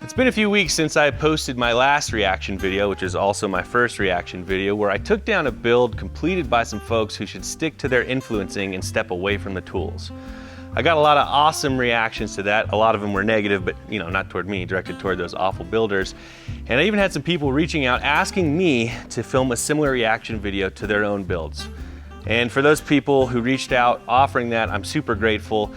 It's been a few weeks since I posted my last reaction video, which is also my first reaction video, where I took down a build completed by some folks who should stick to their influencing and step away from the tools. I got a lot of awesome reactions to that. A lot of them were negative, but not toward me, directed toward those awful builders. And I even had some people reaching out asking me to film a similar reaction video to their own builds. And for those people who reached out offering that, I'm super grateful.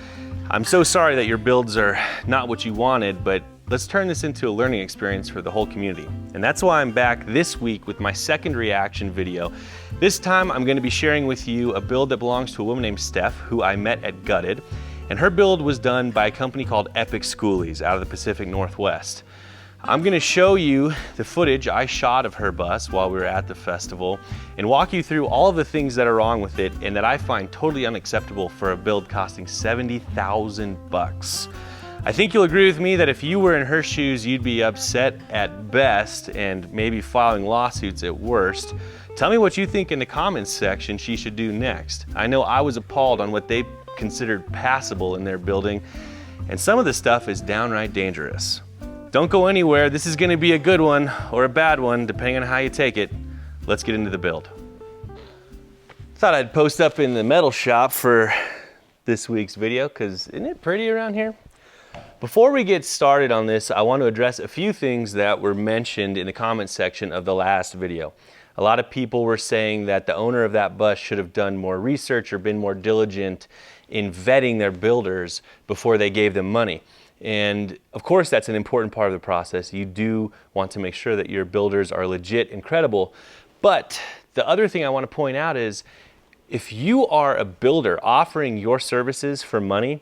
I'm so sorry that your builds are not what you wanted, but let's turn this into a learning experience for the whole community. And that's why I'm back this week with my second reaction video. This time I'm going to be sharing with you a build that belongs to a woman named Steph, who I met at Gutted. And her build was done by a company called Skoolies out of the Pacific Northwest. I'm going to show you the footage I shot of her bus while we were at the festival and walk you through all of the things that are wrong with it and that I find totally unacceptable for a build costing $70,000. I think you'll agree with me that if you were in her shoes, you'd be upset at best and maybe filing lawsuits at worst. Tell me what you think in the comments section she should do next. I know I was appalled on what they considered passable in their building, and some of the stuff is downright dangerous. Don't go anywhere. This is going to be a good one or a bad one, depending on how you take it. Let's get into the build. Thought I'd post up in the metal shop for this week's video, because isn't it pretty around here? Before we get started on this, I want to address a few things that were mentioned in the comments section of the last video. A lot of people were saying that the owner of that bus should have done more research or been more diligent in vetting their builders before they gave them money. And of course, that's an important part of the process. You do want to make sure that your builders are legit and credible. But the other thing I want to point out is, if you are a builder offering your services for money,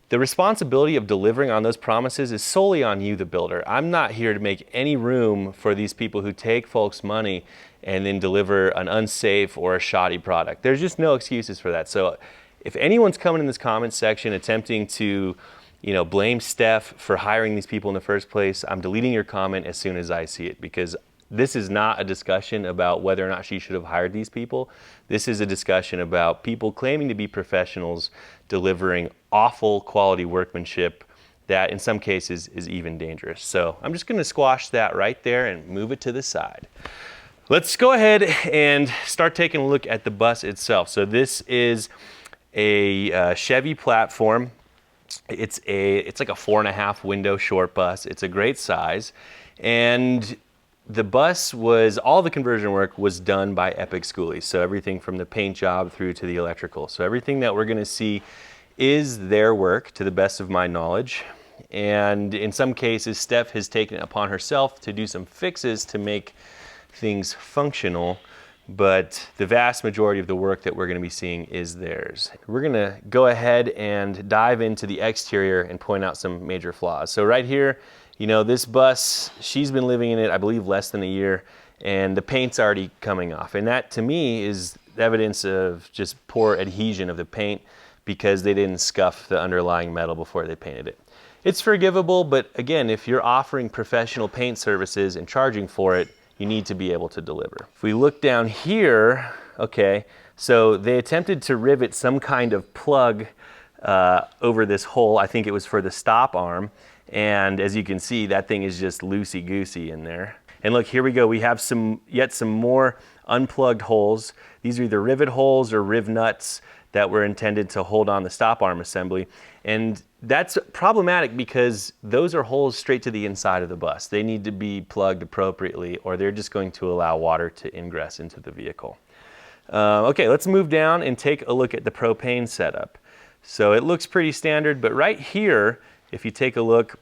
the responsibility of delivering on those promises is solely on you, the builder. I'm not here to make any room for these people who take folks' money and then deliver an unsafe or a shoddy product. There's just no excuses for that. So if anyone's coming in this comment section attempting to blame Steph for hiring these people in the first place, I'm deleting your comment as soon as I see it, because this is not a discussion about whether or not she should have hired these people. This is a discussion about people claiming to be professionals delivering awful quality workmanship that in some cases is even dangerous. So I'm just going to squash that right there and move it to the side. Let's go ahead and start taking a look at the bus itself. So this is a Chevy platform. It's like a 4.5 window short bus. It's a great size, and the bus all the conversion work was done by Skoolies. So everything from the paint job through to the electrical. So everything that we're going to see is their work to the best of my knowledge. And in some cases, Steph has taken it upon herself to do some fixes to make things functional, but the vast majority of the work that we're going to be seeing is theirs. We're going to go ahead and dive into the exterior and point out some major flaws. So right here, this bus, she's been living in it, I believe, less than a year, and the paint's already coming off. And that, to me, is evidence of just poor adhesion of the paint, because they didn't scuff the underlying metal before they painted it. It's forgivable, but again, if you're offering professional paint services and charging for it, you need to be able to deliver. If we look down here, okay, so they attempted to rivet some kind of plug over this hole. I think it was for the stop arm. And as you can see, that thing is just loosey-goosey in there. And look, here we go. We have yet some more unplugged holes. These are either rivet holes or riv nuts that were intended to hold on the stop arm assembly. And that's problematic because those are holes straight to the inside of the bus. They need to be plugged appropriately, or they're just going to allow water to ingress into the vehicle. Okay, let's move down and take a look at the propane setup. So it looks pretty standard, but right here, if you take a look,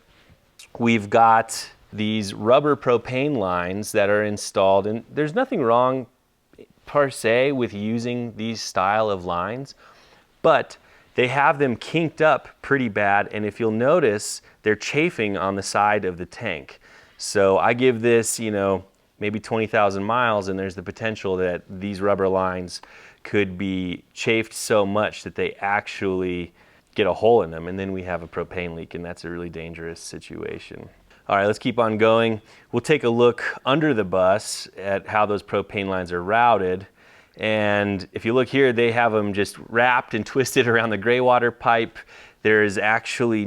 we've got these rubber propane lines that are installed, and there's nothing wrong per se with using these style of lines, but they have them kinked up pretty bad, and if you'll notice, they're chafing on the side of the tank. So I give this, maybe 20,000 miles, and there's the potential that these rubber lines could be chafed so much that they actually get a hole in them, and then we have a propane leak, and that's a really dangerous situation. All right, let's keep on going. We'll take a look under the bus at how those propane lines are routed. And if you look here, they have them just wrapped and twisted around the gray water pipe. There is actually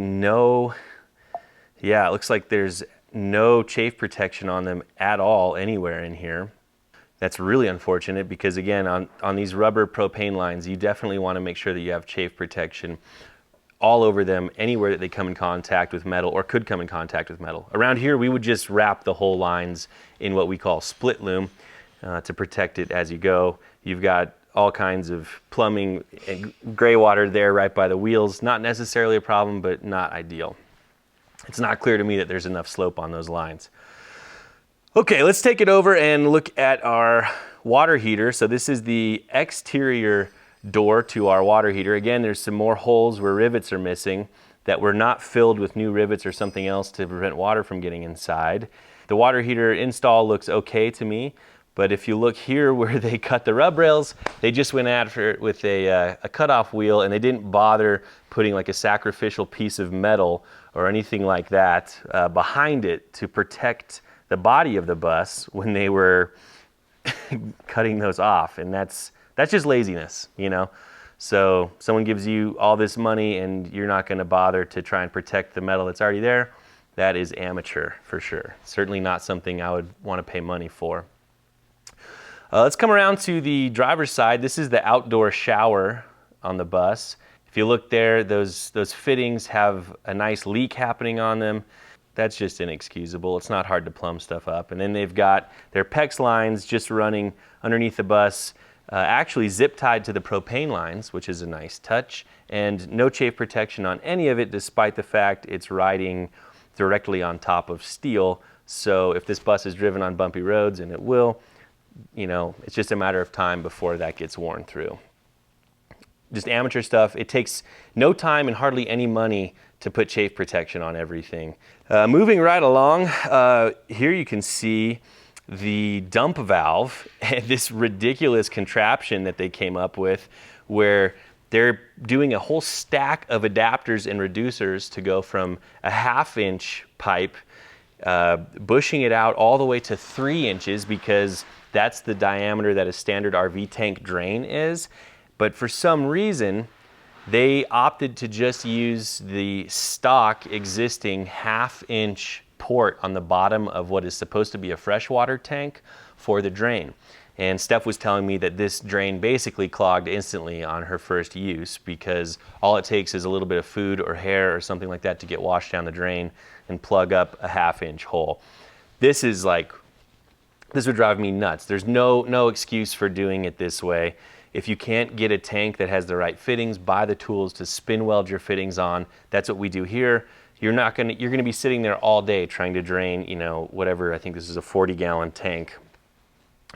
it looks like there's no chafe protection on them at all anywhere in here. That's really unfortunate because again, on these rubber propane lines, you definitely want to make sure that you have chafe protection all over them anywhere that they come in contact with metal or could come in contact with metal. Around here, we would just wrap the whole lines in what we call split loom to protect it as you go. You've got all kinds of plumbing and gray water there right by the wheels. Not necessarily a problem, but not ideal. It's not clear to me that there's enough slope on those lines. Okay, let's take it over and look at our water heater. So this is the exterior door to our water heater. Again, there's some more holes where rivets are missing that were not filled with new rivets or something else to prevent water from getting inside. The water heater install looks okay to me, but if you look here where they cut the rub rails, they just went after it with a cutoff wheel, and they didn't bother putting like a sacrificial piece of metal or anything like that behind it to protect the body of the bus when they were cutting those off. And that's just laziness, you know? So someone gives you all this money and you're not gonna bother to try and protect the metal that's already there. That is amateur for sure. Certainly not something I would wanna pay money for. Let's come around to the driver's side. This is the outdoor shower on the bus. If you look there, those fittings have a nice leak happening on them. That's just inexcusable. It's not hard to plumb stuff up. And then they've got their PEX lines just running underneath the bus, actually zip tied to the propane lines, which is a nice touch, and no chafe protection on any of it, despite the fact it's riding directly on top of steel. So if this bus is driven on bumpy roads, and it will, you know, it's just a matter of time before that gets worn through. Just amateur stuff. It takes no time and hardly any money to put chafe protection on everything. Moving right along, here you can see the dump valve and this ridiculous contraption that they came up with where they're doing a whole stack of adapters and reducers to go from a 1/2 inch pipe, bushing it out all the way to 3 inches because that's the diameter that a standard RV tank drain is. But for some reason, they opted to just use the stock existing 1/2 inch port on the bottom of what is supposed to be a freshwater tank for the drain. And Steph was telling me that this drain basically clogged instantly on her first use because all it takes is a little bit of food or hair or something like that to get washed down the drain and plug up a 1/2 inch hole. This would drive me nuts. There's no excuse for doing it this way. If you can't get a tank that has the right fittings, buy the tools to spin weld your fittings on. That's what we do here. You're gonna be sitting there all day trying to drain, you know, whatever, I think this is a 40-gallon tank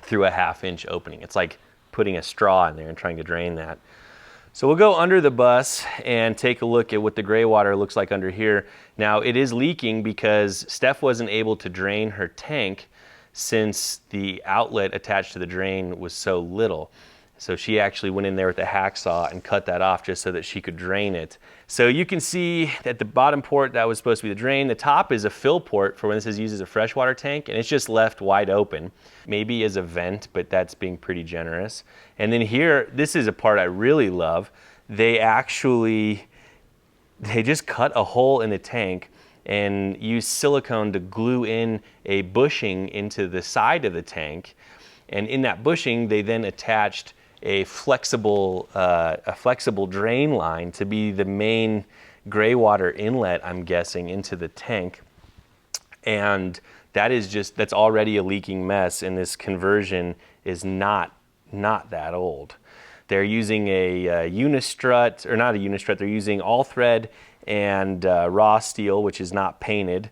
through a 1/2 inch opening. It's like putting a straw in there and trying to drain that. So we'll go under the bus and take a look at what the gray water looks like under here. Now it is leaking because Steph wasn't able to drain her tank since the outlet attached to the drain was so little. So she actually went in there with a hacksaw and cut that off just so that she could drain it. So you can see that the bottom port, that was supposed to be the drain. The top is a fill port for when this is used as a freshwater tank, and it's just left wide open. Maybe as a vent, but that's being pretty generous. And then here, this is a part I really love. They just cut a hole in the tank and use silicone to glue in a bushing into the side of the tank. And in that bushing, they then attached a flexible drain line to be the main gray water inlet, I'm guessing, into the tank. And that's already a leaking mess, and this conversion is not that old. They're using a unistrut, or not a unistrut, they're using all thread and raw steel, which is not painted,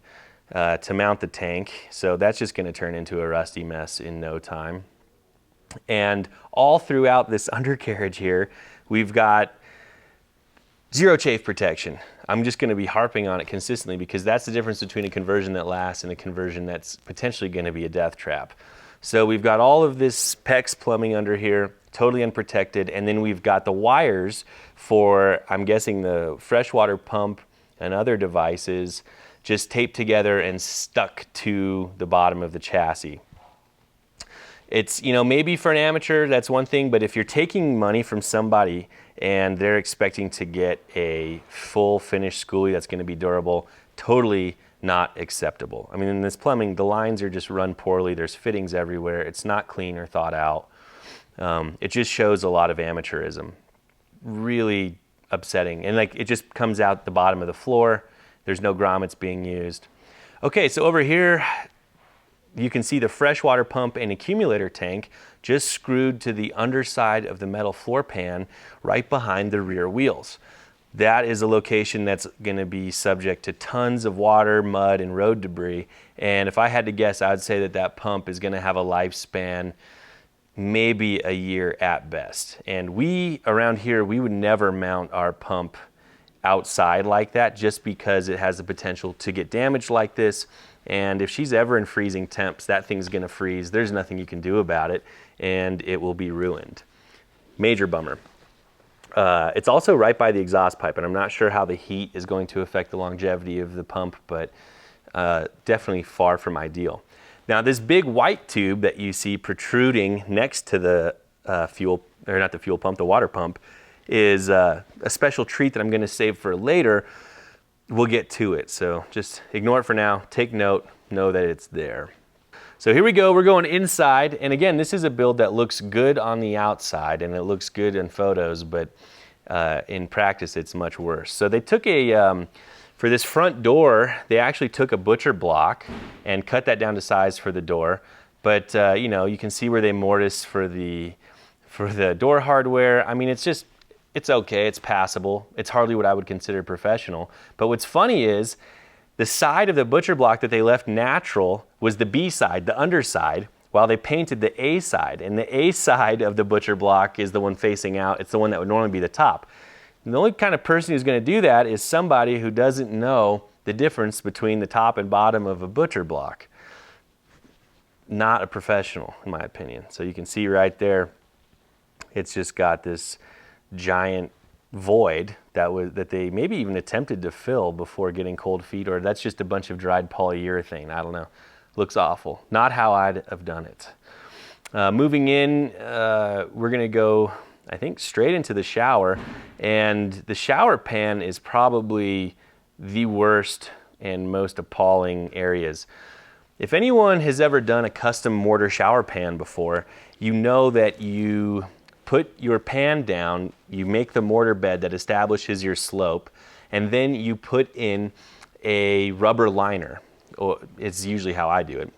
to mount the tank. So that's just gonna turn into a rusty mess in no time. And all throughout this undercarriage here, we've got zero chafe protection. I'm just gonna be harping on it consistently because that's the difference between a conversion that lasts and a conversion that's potentially gonna be a death trap. So we've got all of this PEX plumbing under here, totally unprotected, and then we've got the wires for, I'm guessing, the freshwater pump and other devices just taped together and stuck to the bottom of the chassis. It's, you know, maybe for an amateur, that's one thing, but if you're taking money from somebody and they're expecting to get a full finished skoolie that's gonna be durable, totally not acceptable. I mean, in this plumbing, the lines are just run poorly. There's fittings everywhere. It's not clean or thought out. It just shows a lot of amateurism. Really upsetting. And like, it just comes out the bottom of the floor. There's no grommets being used. Okay, so over here, you can see the freshwater pump and accumulator tank just screwed to the underside of the metal floor pan right behind the rear wheels. That is a location that's going to be subject to tons of water, mud, and road debris. And if I had to guess, I would say that that pump is going to have a lifespan maybe a year at best. And we, around here, we would never mount our pump outside like that just because it has the potential to get damaged like this. And if she's ever in freezing temps, that thing's going to freeze. There's nothing you can do about it, and it will be ruined. Major bummer. It's also right by the exhaust pipe, and I'm not sure how the heat is going to affect the longevity of the pump, but definitely far from ideal. Now, this big white tube that you see protruding next to the the water pump, is a special treat that I'm going to save for later. We'll get to it, so just ignore it for now. Take note, know that it's there. So here we go, we're going inside, and again, this is a build that looks good on the outside, and it looks good in photos, but in practice, it's much worse. So they took for this front door, they actually took a butcher block and cut that down to size for the door, but you know, you can see where they mortised for the door hardware. I mean, it's okay, it's passable. It's hardly what I would consider professional. But what's funny is the side of the butcher block that they left natural was the B side, the underside, while they painted the A side. And the A side of the butcher block is the one facing out. It's the one that would normally be the top. And the only kind of person who's going to do that is somebody who doesn't know the difference between the top and bottom of a butcher block. Not a professional, in my opinion. So you can see right there, it's just got this giant void that they maybe even attempted to fill before getting cold feet, or that's just a bunch of dried polyurethane. I don't know. Looks awful. Not how I'd have done it. Moving in, we're going to go, I think, straight into the shower, and the shower pan is probably the worst and most appalling areas. If anyone has ever done a custom mortar shower pan before, you know that you put your pan down, you make the mortar bed that establishes your slope, and then you put in a rubber liner. Or it's usually how I do it.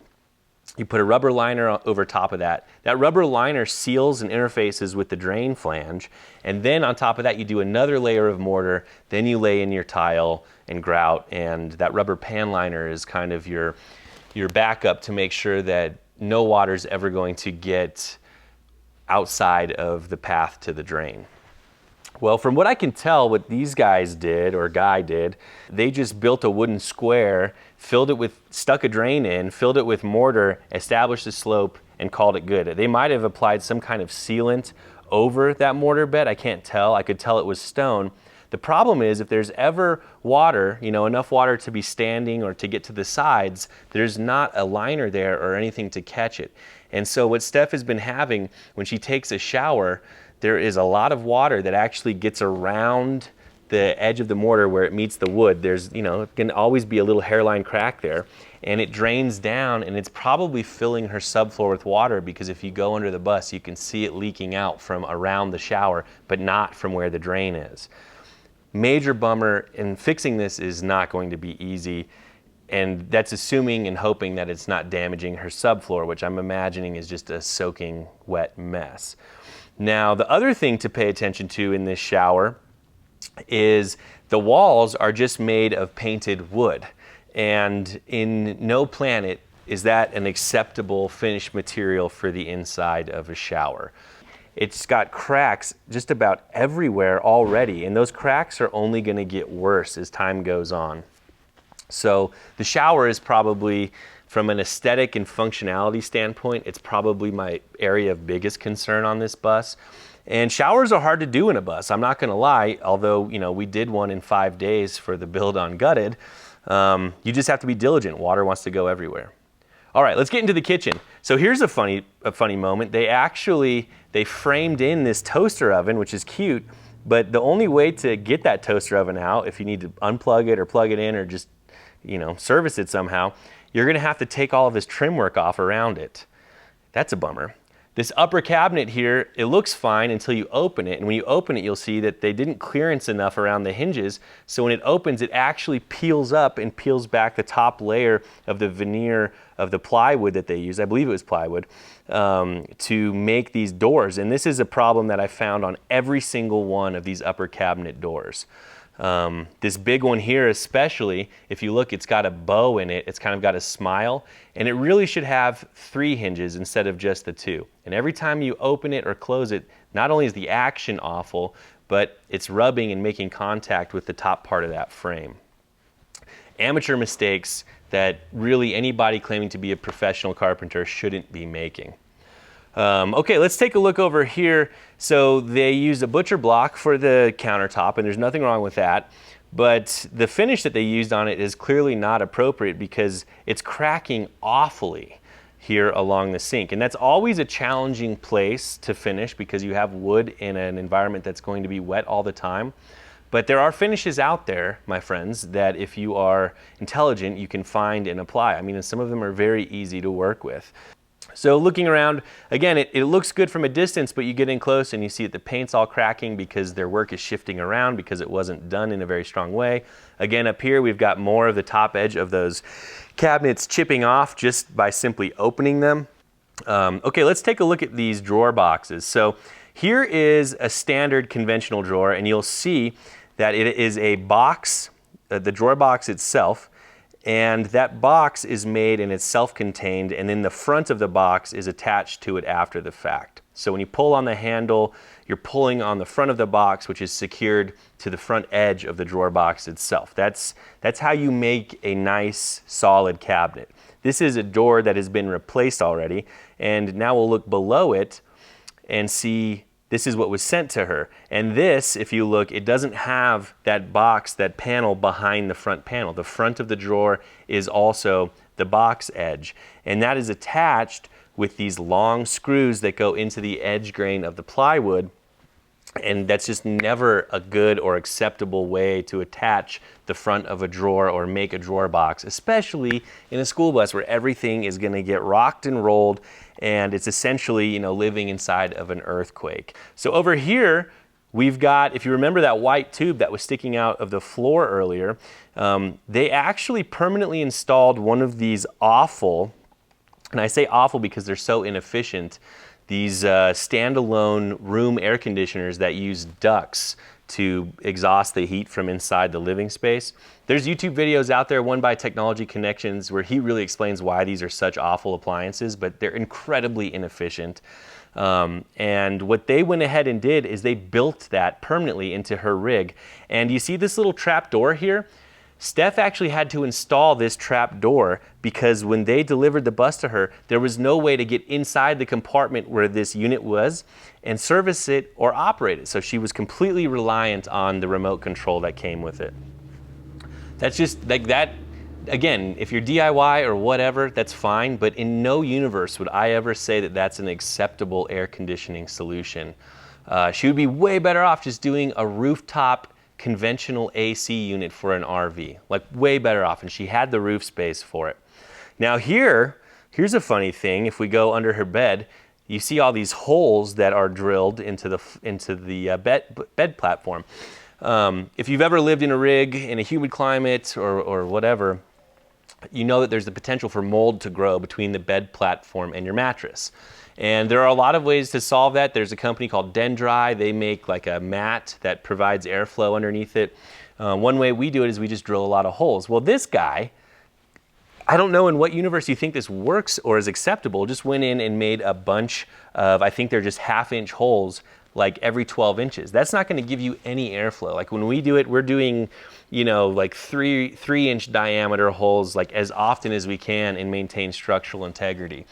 You put a rubber liner over top of that. That rubber liner seals and interfaces with the drain flange, and then on top of that you do another layer of mortar, then you lay in your tile and grout, and that rubber pan liner is kind of your backup to make sure that no water's ever going to get outside of the path to the drain. Well, from what I can tell, what these guys did, or guy did, they just built a wooden square, stuck a drain in, filled it with mortar, established the slope, and called it good. They might have applied some kind of sealant over that mortar bed. I can't tell. I could tell it was stone. The problem is if there's ever water, you know, enough water to be standing or to get to the sides, there's not a liner there or anything to catch it. And so what Steph has been having when she takes a shower, there is a lot of water that actually gets around the edge of the mortar where it meets the wood. There's, you know, it can always be a little hairline crack there, and it drains down, and it's probably filling her subfloor with water, because if you go under the bus, you can see it leaking out from around the shower, but not from where the drain is. Major bummer, and fixing this is not going to be easy. And that's assuming and hoping that it's not damaging her subfloor, which I'm imagining is just a soaking wet mess. Now, the other thing to pay attention to in this shower is the walls are just made of painted wood. And in no planet is that an acceptable finished material for the inside of a shower. It's got cracks just about everywhere already, and those cracks are only going to get worse as time goes on. So the shower is probably, from an aesthetic and functionality standpoint, it's probably my area of biggest concern on this bus. And showers are hard to do in a bus, I'm not going to lie, although, you know, we did one in 5 days for the build on Gutted. You just have to be diligent. Water wants to go everywhere. All right, let's get into the kitchen. So here's a funny moment. They framed in this toaster oven, which is cute, but the only way to get that toaster oven out, if you need to unplug it or plug it in or just service it somehow, you're gonna have to take all of this trim work off around it. That's a bummer. This upper cabinet here, it looks fine until you open it, and when you open it, you'll see that they didn't clearance enough around the hinges, so when it opens, it actually peels up and peels back the top layer of the veneer of the plywood that they use, I believe it was plywood, to make these doors. And this is a problem that I found on every single one of these upper cabinet doors. This big one here especially, if you look, it's got a bow in it, it's kind of got a smile, and it really should have 3 hinges instead of just the 2. And every time you open it or close it, not only is the action awful, but it's rubbing and making contact with the top part of that frame. Amateur mistakes that really anybody claiming to be a professional carpenter shouldn't be making. Okay, let's take a look over here. So they used a butcher block for the countertop, and there's nothing wrong with that. But the finish that they used on it is clearly not appropriate because it's cracking awfully here along the sink. And that's always a challenging place to finish because you have wood in an environment that's going to be wet all the time. But there are finishes out there, my friends, that if you are intelligent, you can find and apply. I mean, and some of them are very easy to work with. So looking around, again, it looks good from a distance, but you get in close and you see that the paint's all cracking because their work is shifting around because it wasn't done in a very strong way. Again, up here, we've got more of the top edge of those cabinets chipping off just by simply opening them. Okay, let's take a look at these drawer boxes. So here is a standard conventional drawer, and you'll see that it is a box, the drawer box itself, and that box is made and it's self-contained, and then the front of the box is attached to it after the fact. So when you pull on the handle, you're pulling on the front of the box, which is secured to the front edge of the drawer box itself. That's how you make a nice solid cabinet. This is a door that has been replaced already, and now we'll look below it and see this is what was sent to her. And this, if you look, it doesn't have that box, that panel behind the front panel. The front of the drawer is also the box edge. And that is attached with these long screws that go into the edge grain of the plywood. And that's just never a good or acceptable way to attach the front of a drawer or make a drawer box, especially in a school bus where everything is going to get rocked and rolled, and it's essentially, living inside of an earthquake. So over here, we've got, if you remember that white tube that was sticking out of the floor earlier, they actually permanently installed one of these awful, and I say awful because they're so inefficient, these standalone room air conditioners that use ducts to exhaust the heat from inside the living space. There's YouTube videos out there, one by Technology Connections, where he really explains why these are such awful appliances, but they're incredibly inefficient. And what they went ahead and did is they built that permanently into her rig. And you see this little trap door here? Steph actually had to install this trap door because when they delivered the bus to her, there was no way to get inside the compartment where this unit was and service it or operate it. So she was completely reliant on the remote control that came with it. That's just like that. Again, if you're DIY or whatever, that's fine, but in no universe would I ever say that that's an acceptable air conditioning solution. She would be way better off just doing a rooftop conventional AC unit for an RV, like way better off, and she had the roof space for it. Now here's a funny thing. If we go under her bed, you see all these holes that are drilled into the bed platform. If you've ever lived in a rig in a humid climate or whatever, you know that there's the potential for mold to grow between the bed platform and your mattress. And there are a lot of ways to solve that. There's a company called Dendri. They make like a mat that provides airflow underneath it. One way we do it is we just drill a lot of holes. Well, this guy, I don't know in what universe you think this works or is acceptable, just went in and made a bunch of, I think they're just 1/2-inch holes like every 12 inches. That's not going to give you any airflow. Like when we do it, we're doing, like 3-inch diameter holes like as often as we can and maintain structural integrity.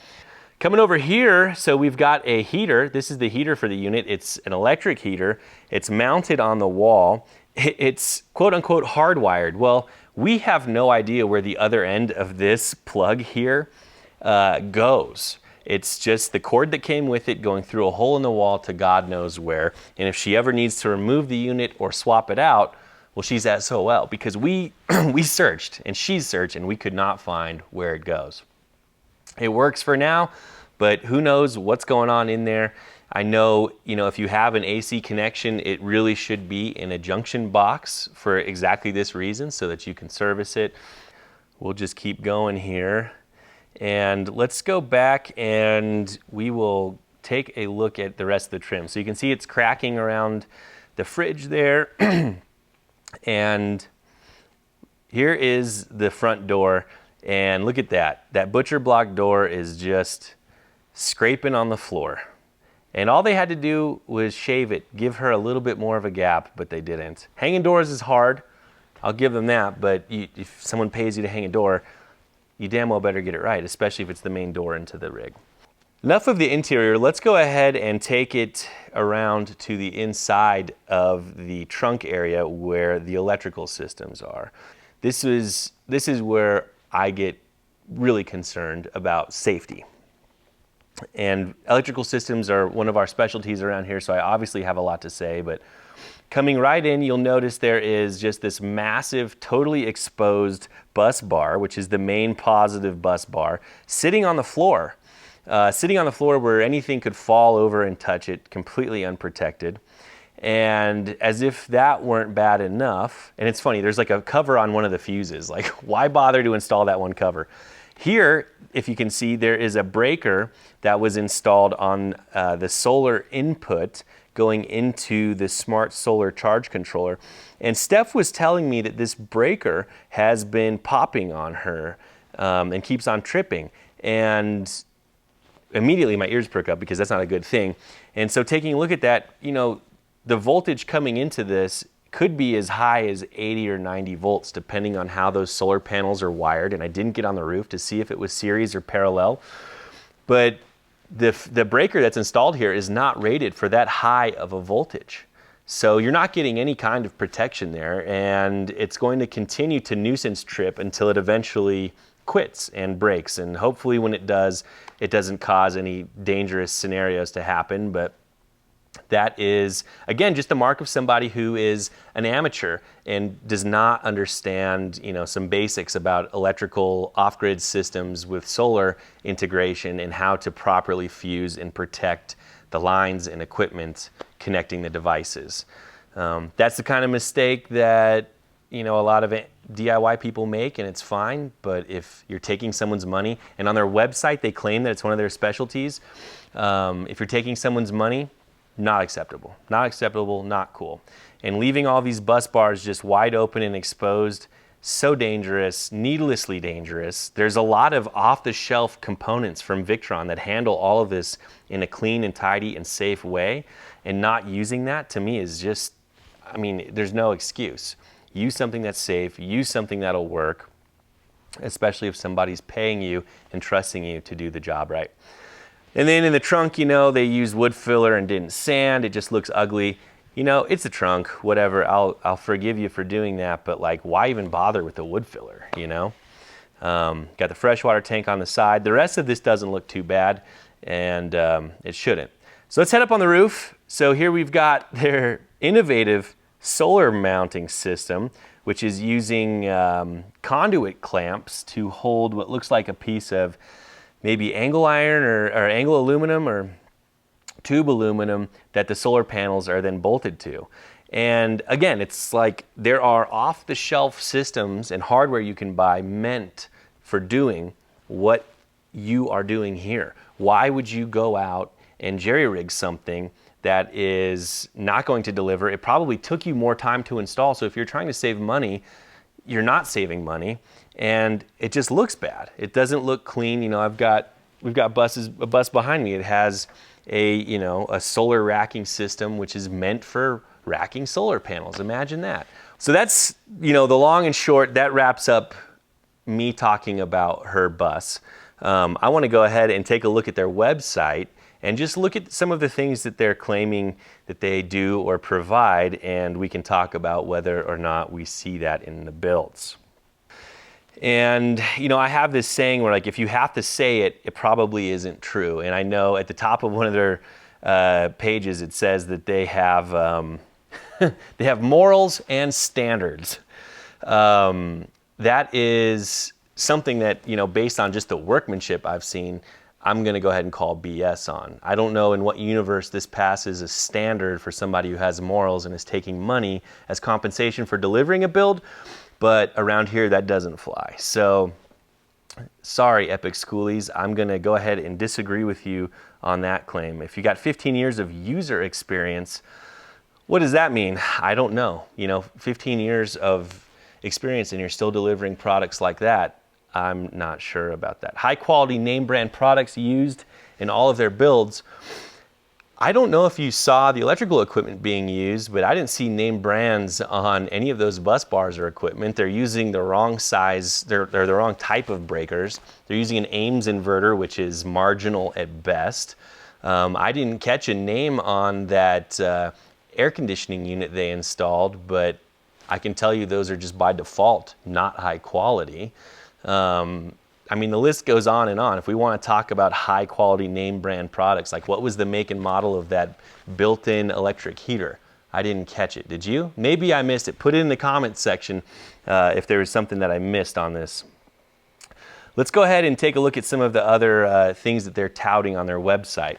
Coming over here, so we've got a heater. This is the heater for the unit. It's an electric heater. It's mounted on the wall. It's quote unquote hardwired. Well, we have no idea where the other end of this plug here goes. It's just the cord that came with it going through a hole in the wall to God knows where. And if she ever needs to remove the unit or swap it out, Well, she's SOL because we we searched and she's searched and we could not find where it goes. It works for now, but who knows what's going on in there. I know, if you have an AC connection, it really should be in a junction box for exactly this reason, so that you can service it. We'll just keep going here. And let's go back and we will take a look at the rest of the trim. So you can see it's cracking around the fridge there. And here is the front door. And look at that. That butcher block door is just scraping on the floor. And all they had to do was shave it, give her a little bit more of a gap, but they didn't. Hanging doors is hard. I'll give them that, but if someone pays you to hang a door, you damn well better get it right, especially if it's the main door into the rig. Enough of the interior. Let's go ahead and take it around to the inside of the trunk area where the electrical systems are. This is where I get really concerned about safety. And electrical systems are one of our specialties around here, so I obviously have a lot to say, but coming right in, you'll notice there is just this massive, totally exposed bus bar, which is the main positive bus bar, sitting on the floor. Where anything could fall over and touch it, completely unprotected. And as if that weren't bad enough, and it's funny, there's like a cover on one of the fuses. Like, why bother to install that one cover? Here, if you can see, there is a breaker that was installed on the solar input going into the smart solar charge controller. And Steph was telling me that this breaker has been popping on her and keeps on tripping. And immediately my ears perk up because that's not a good thing. And so taking a look at that, the voltage coming into this could be as high as 80 or 90 volts depending on how those solar panels are wired. And I didn't get on the roof to see if it was series or parallel. But the breaker that's installed here is not rated for that high of a voltage. So you're not getting any kind of protection there, and it's going to continue to nuisance trip until it eventually quits and breaks. And hopefully when it does, it doesn't cause any dangerous scenarios to happen. But that is, again, just a mark of somebody who is an amateur and does not understand, some basics about electrical off-grid systems with solar integration and how to properly fuse and protect the lines and equipment connecting the devices. That's the kind of mistake that a lot of DIY people make, and it's fine. But if you're taking someone's money, and on their website they claim that it's one of their specialties, if you're taking someone's money, not acceptable, not cool. And leaving all these bus bars just wide open and exposed, so dangerous, needlessly dangerous. There's a lot of off-the-shelf components from Victron that handle all of this in a clean and tidy and safe way, and not using that to me is just, there's no excuse. Use something that's safe, use something that'll work, especially if somebody's paying you and trusting you to do the job right. And then in the trunk, they used wood filler and didn't sand. It just looks ugly. It's a trunk, whatever. I'll forgive you for doing that, but why even bother with the wood filler, Got the freshwater tank on the side. The rest of this doesn't look too bad, and it shouldn't. So let's head up on the roof. So here we've got their innovative solar mounting system, which is using conduit clamps to hold what looks like a piece of maybe angle iron or angle aluminum or tube aluminum that the solar panels are then bolted to. And again, it's like there are off-the-shelf systems and hardware you can buy meant for doing what you are doing here. Why would you go out and jerry-rig something that is not going to deliver? It probably took you more time to install, so if you're trying to save money, you're not saving money, and it just looks bad. It doesn't look clean. We've got a bus behind me. It has a solar racking system, which is meant for racking solar panels. Imagine that. So that's, the long and short. That wraps up me talking about her bus. I want to go ahead and take a look at their website and just look at some of the things that they're claiming that they do or provide, and we can talk about whether or not we see that in the builds. And, I have this saying where if you have to say it, it probably isn't true. And I know at the top of one of their pages, it says that they have, They have morals and standards. That is something that, you know, based on just the workmanship I've seen, I'm gonna go ahead and call BS on. I don't know in what universe this passes as standard for somebody who has morals and is taking money as compensation for delivering a build, but around here that doesn't fly. So, sorry, Epic Skoolies, I'm gonna go ahead and disagree with you on that claim. If you got 15 years of user experience, what does that mean? I don't know. You know, 15 years of experience and you're still delivering products like that, I'm not sure about that. High quality name brand products used in all of their builds. I don't know if you saw the electrical equipment being used, but I didn't see name brands on any of those bus bars or equipment. They're using the wrong size, they're the wrong type of breakers. They're using an Ames inverter, which is marginal at best. I didn't catch a name on that air conditioning unit they installed, but I can tell you those are just by default not high quality. I mean, the list goes on and on. If we want to talk about high quality name brand products, like what was the make and model of that built-in electric heater? I didn't catch it. Did you? Maybe I missed it. Put it in the comments section if there was something that I missed on this. Let's go ahead and take a look at some of the other things that they're touting on their website.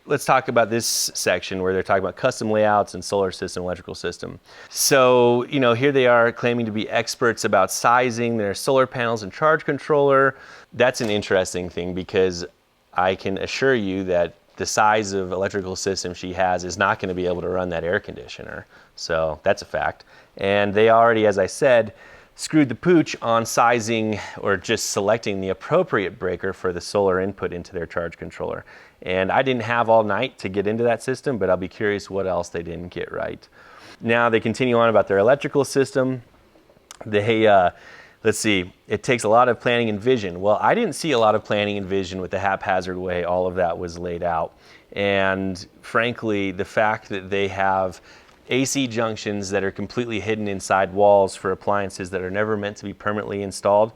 Let's talk about this section where they're talking about custom layouts and solar system, electrical system. So, you know, here they are claiming to be experts about sizing their solar panels and charge controller. That's an interesting thing because I can assure you that the size of electrical system she has is not going to be able to run that air conditioner. So that's a fact. And they already, as I said, screwed the pooch on sizing or just selecting the appropriate breaker for the solar input into their charge controller. And I didn't have all night to get into that system, but I'll be curious what else they didn't get right. Now they continue on about their electrical system. They, let's see, it takes a lot of planning and vision. Well, I didn't see a lot of planning and vision with the haphazard way all of that was laid out. And frankly, the fact that they have AC junctions that are completely hidden inside walls for appliances that are never meant to be permanently installed,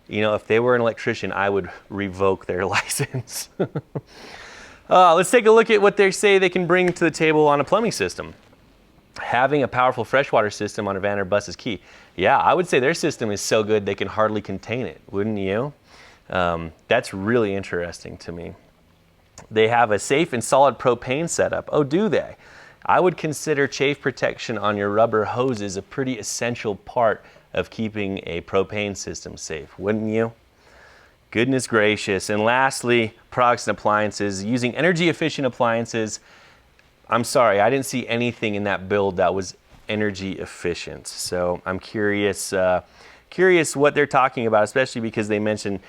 you know, if they were an electrician, I would revoke their license. Let's take a look at what they say they can bring to the table on a plumbing system. Having a powerful freshwater system on a van or bus is key. Yeah, I would say their system is so good they can hardly contain it, wouldn't you? That's really interesting to me. They have a safe and solid propane setup. Oh, do they? I would consider chafe protection on your rubber hoses a pretty essential part of keeping a propane system safe, wouldn't you? Goodness gracious. And lastly, products and appliances. Using energy efficient appliances. I'm sorry, I didn't see anything in that build that was energy efficient. So I'm curious what they're talking about, especially because they mentioned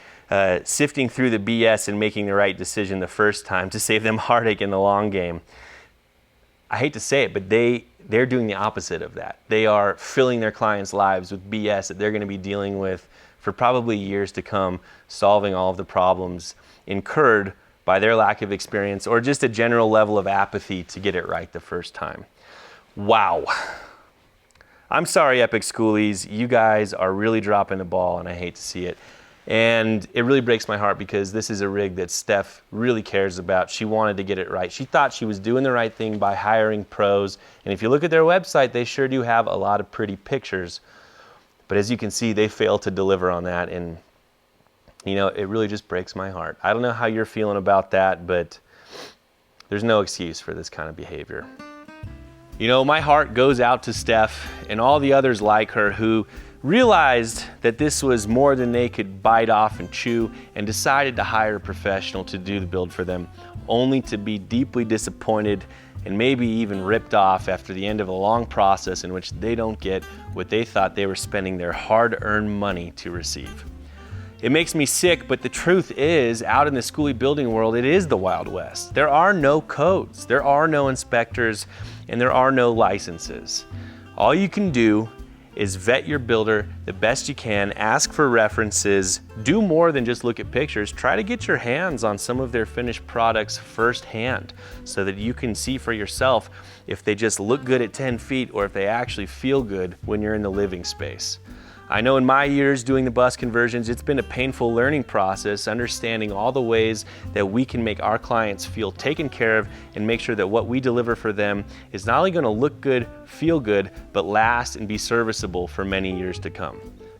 sifting through the BS and making the right decision the first time to save them heartache in the long game. I hate to say it, but they're doing the opposite of that. They are filling their clients' lives with BS that they're going to be dealing with for probably years to come, solving all of the problems incurred by their lack of experience or just a general level of apathy to get it right the first time. Wow. I'm sorry, Epic Skoolies. You guys are really dropping the ball, and I hate to see it. And it really breaks my heart because this is a rig that Steph really cares about. She wanted to get it right. She thought she was doing the right thing by hiring pros. And if you look at their website, they sure do have a lot of pretty pictures. But as you can see, they failed to deliver on that. And, you know, it really just breaks my heart. I don't know how you're feeling about that, but there's no excuse for this kind of behavior. You know, my heart goes out to Steph and all the others like her who realized that this was more than they could bite off and chew and decided to hire a professional to do the build for them, only to be deeply disappointed and maybe even ripped off after the end of a long process in which they don't get what they thought they were spending their hard-earned money to receive. It makes me sick, but the truth is, out in the Skoolie building world, it is the Wild West. There are no codes, there are no inspectors, and there are no licenses. All you can do is vet your builder the best you can, ask for references, do more than just look at pictures, try to get your hands on some of their finished products firsthand so that you can see for yourself if they just look good at 10 feet or if they actually feel good when you're in the living space. I know in my years doing the bus conversions, it's been a painful learning process, understanding all the ways that we can make our clients feel taken care of and make sure that what we deliver for them is not only going to look good, feel good, but last and be serviceable for many years to come.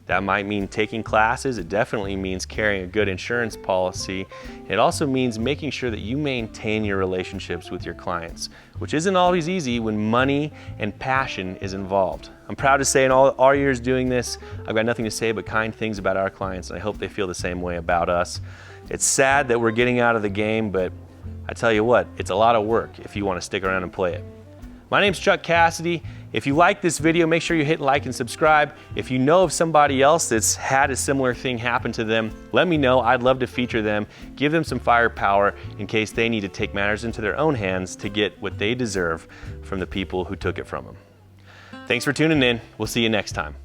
That might mean taking classes. It definitely means carrying a good insurance policy. It also means making sure that you maintain your relationships with your clients, which isn't always easy when money and passion is involved. I'm proud to say in all our years doing this, I've got nothing to say but kind things about our clients, and I hope they feel the same way about us. It's sad that we're getting out of the game, but I tell you what, it's a lot of work if you want to stick around and play it. My name's Chuck Cassidy. If you like this video, make sure you hit like and subscribe. If you know of somebody else that's had a similar thing happen to them, let me know. I'd love to feature them, give them some firepower in case they need to take matters into their own hands to get what they deserve from the people who took it from them. Thanks for tuning in. We'll see you next time.